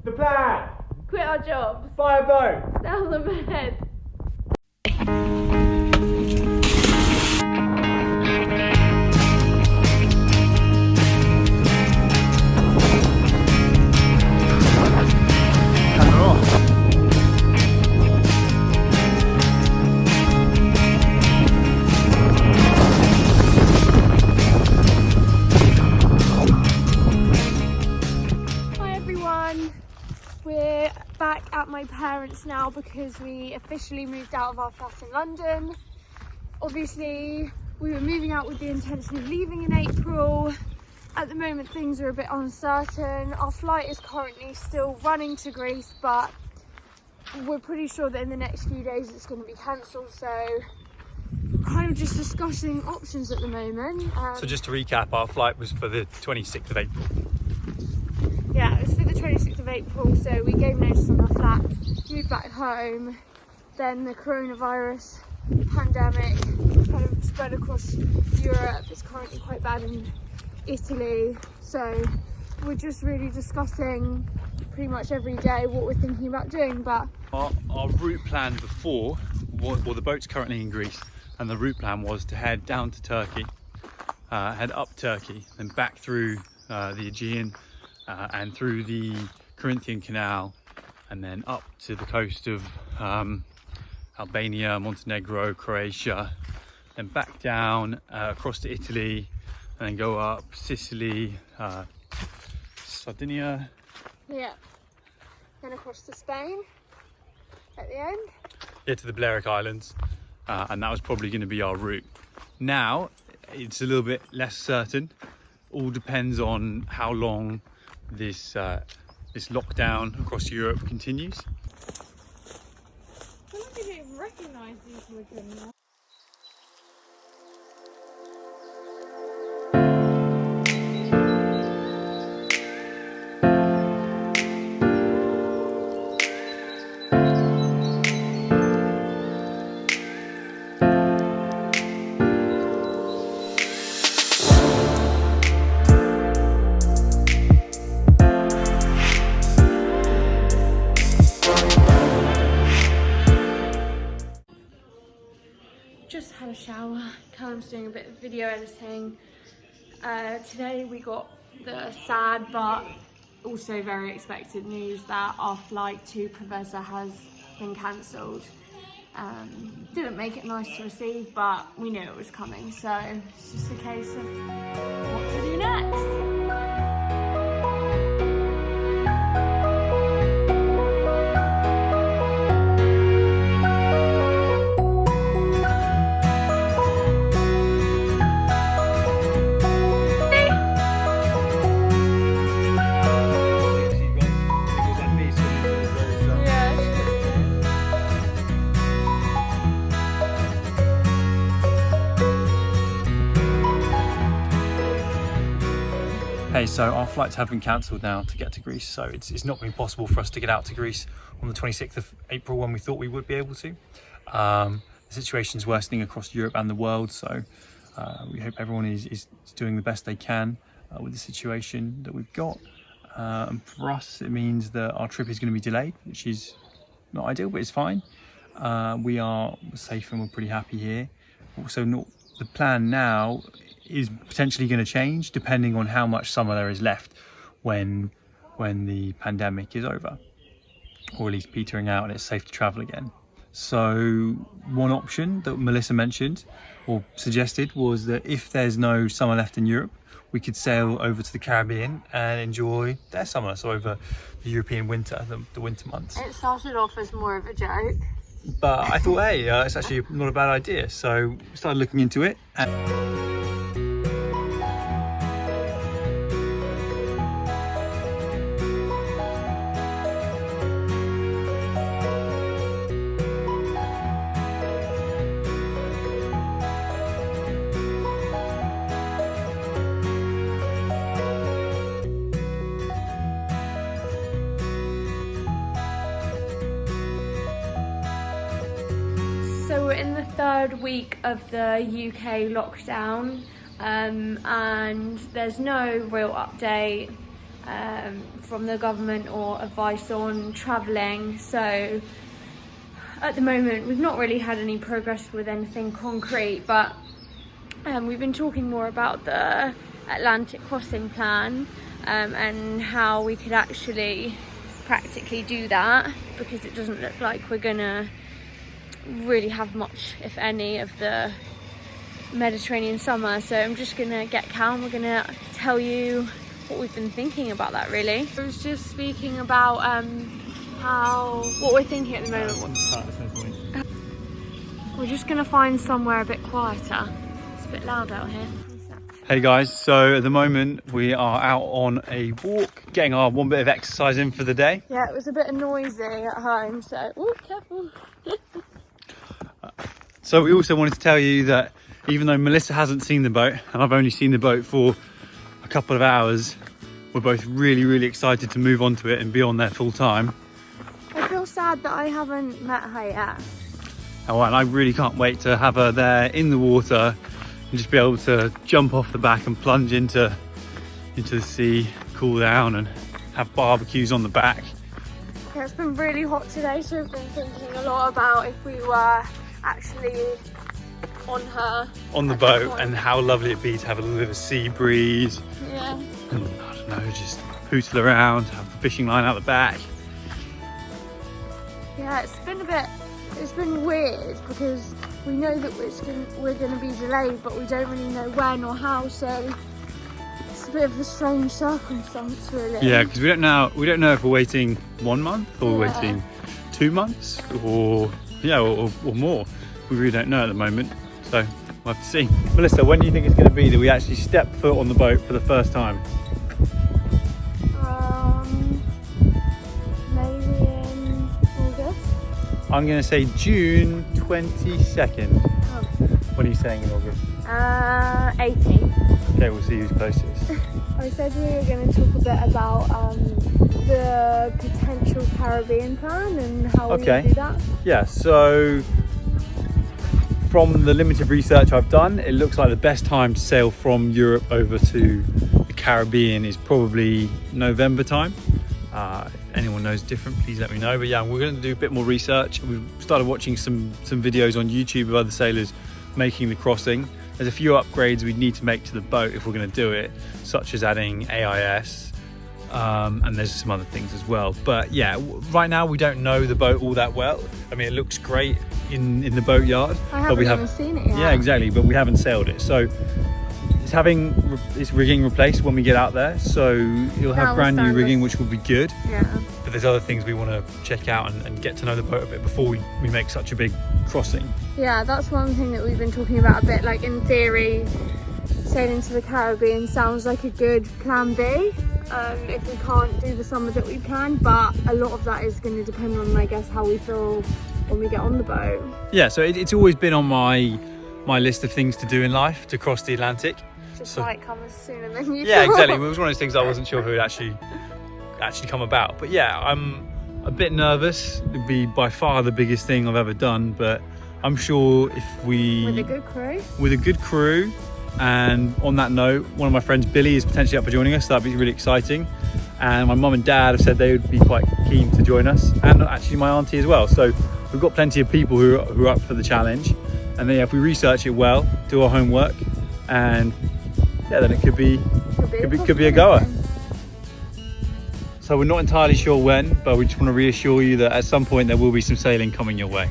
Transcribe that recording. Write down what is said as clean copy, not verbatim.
The plan! Quit our jobs. Buy a boat! Sell them ahead. We're back at my parents' now because we officially moved out of our flat in London. Obviously, we were moving out with the intention of leaving in April. At the moment, things are a bit uncertain. Our flight is currently still running to Greece, but we're pretty sure that in the next few days it's going to be cancelled. So we're kind of just discussing options at the moment. So just to recap, our flight was for the 26th of April. Yeah, it was for the 26th of April, so we gave notice on our flat, moved back home. Then the coronavirus pandemic kind of spread across Europe. It's currently quite bad in Italy, so we're just really discussing pretty much every day what we're thinking about doing. But our route plan before, well, the boat's currently in Greece, and the route plan was to head down to Turkey, head up Turkey, then back through the Aegean, and through the Corinthian Canal, and then up to the coast of Albania, Montenegro, Croatia, then back down across to Italy, and then go up Sicily, Sardinia. Yeah, then across to Spain at the end. Yeah, to the Balearic Islands, and that was probably going to be our route. Now it's a little bit less certain. All depends on how long this lockdown across Europe continues. I don't think I even recognise these woods anymore. Just had a shower. Callum's doing a bit of video editing. Today we got the sad but also very expected news that our flight to Preveza has been cancelled. Didn't make it nice to receive, but we knew it was coming, so it's just a case of what to do next. Hey, so our flights have been cancelled now to get to Greece, so it's not been possible for us to get out to Greece on the 26th of April when we thought we would be able to. The situation's worsening across Europe and the world, so we hope everyone is doing the best they can with the situation that we've got. And for us, it means that our trip is going to be delayed, which is not ideal, but it's fine. We are safe and we're pretty happy here. Also, the plan now is potentially going to change depending on how much summer there is left when the pandemic is over, or at least petering out and it's safe to travel again. So one option that Melissa mentioned or suggested was that if there's no summer left in Europe, we could sail over to the Caribbean and enjoy their summer, so over the European winter, the winter months. It started off as more of a joke, but I thought, hey, it's actually not a bad idea, so we started looking into it. So we're in the third week of the UK lockdown, and there's no real update from the government or advice on travelling. So at the moment we've not really had any progress with anything concrete, but we've been talking more about the Atlantic crossing plan and how we could actually practically do that, because it doesn't look like we're gonna really have much, if any, of the Mediterranean summer. So I'm just gonna get calm. We're gonna tell you what we've been thinking about that, really. I was just speaking about what we're thinking at the moment. We're just gonna find somewhere a bit quieter. It's a bit loud out here. Hey guys, so at the moment we are out on a walk, getting our one bit of exercise in for the day. Yeah, it was a bit noisy at home, so careful. So we also wanted to tell you that even though Melissa hasn't seen the boat and I've only seen the boat for a couple of hours, we're both really excited to move on to it and be on there full time. I feel sad that I haven't met her yet. Oh, and I really can't wait to have her there in the water and just be able to jump off the back and plunge into the sea, cool down and have barbecues on the back. Yeah, it's been really hot today, so we've been thinking a lot about if we were actually on the boat and how lovely it'd be to have a little bit of a sea breeze. Yeah. And I don't know, just hootle around, have the fishing line out the back. Yeah, it's been weird because we know that we're going to be delayed, but we don't really know when or how, so it's a bit of a strange circumstance, really. Yeah, because we don't know if we're waiting 1 month or waiting 2 months or more. We really don't know at the moment, so we'll have to see. Melissa, when do you think it's going to be that we actually step foot on the boat for the first time? Maybe in August. I'm going to say June 22nd. Oh. What are you saying in August? 18th. Okay, we'll see who's closest. I said we were going to talk a bit about the potential Caribbean plan and how we do that. Yeah, so from the limited research I've done, it looks like the best time to sail from Europe over to the Caribbean is probably November time. If anyone knows different, please let me know. But yeah, we're going to do a bit more research. We've started watching some videos on YouTube of other sailors making the crossing. There's a few upgrades we'd need to make to the boat if we're going to do it, such as adding AIS, and there's some other things as well. But yeah, right now we don't know the boat all that well. I mean, it looks great in the boatyard. I haven't even seen it yet. Yeah, exactly, but we haven't sailed it. So it's having its rigging replaced when we get out there. So you'll have brand new rigging, which will be good. Yeah. But there's other things we want to check out and get to know the boat a bit before we make such a big crossing. Yeah, that's one thing that we've been talking about a bit. Like, in theory, sailing to the Caribbean sounds like a good plan B if we can't do the summer that we plan, but a lot of that is going to depend on, I guess, how we feel when we get on the boat. Yeah, so it's always been on my list of things to do in life, to cross the Atlantic. Just like come sooner than you Yeah, thought. exactly. It was one of those things I wasn't sure if it would actually come about. But yeah, I'm a bit nervous. It'd be by far the biggest thing I've ever done, but I'm sure if we... With a good crew. And on that note, one of my friends, Billy, is potentially up for joining us. So that'd be really exciting. And my mum and dad have said they would be quite keen to join us, and actually my auntie as well. So we've got plenty of people who are up for the challenge. And then if we research it well, do our homework, and yeah, then it could be a goer. So we're not entirely sure when, but we just want to reassure you that at some point there will be some sailing coming your way.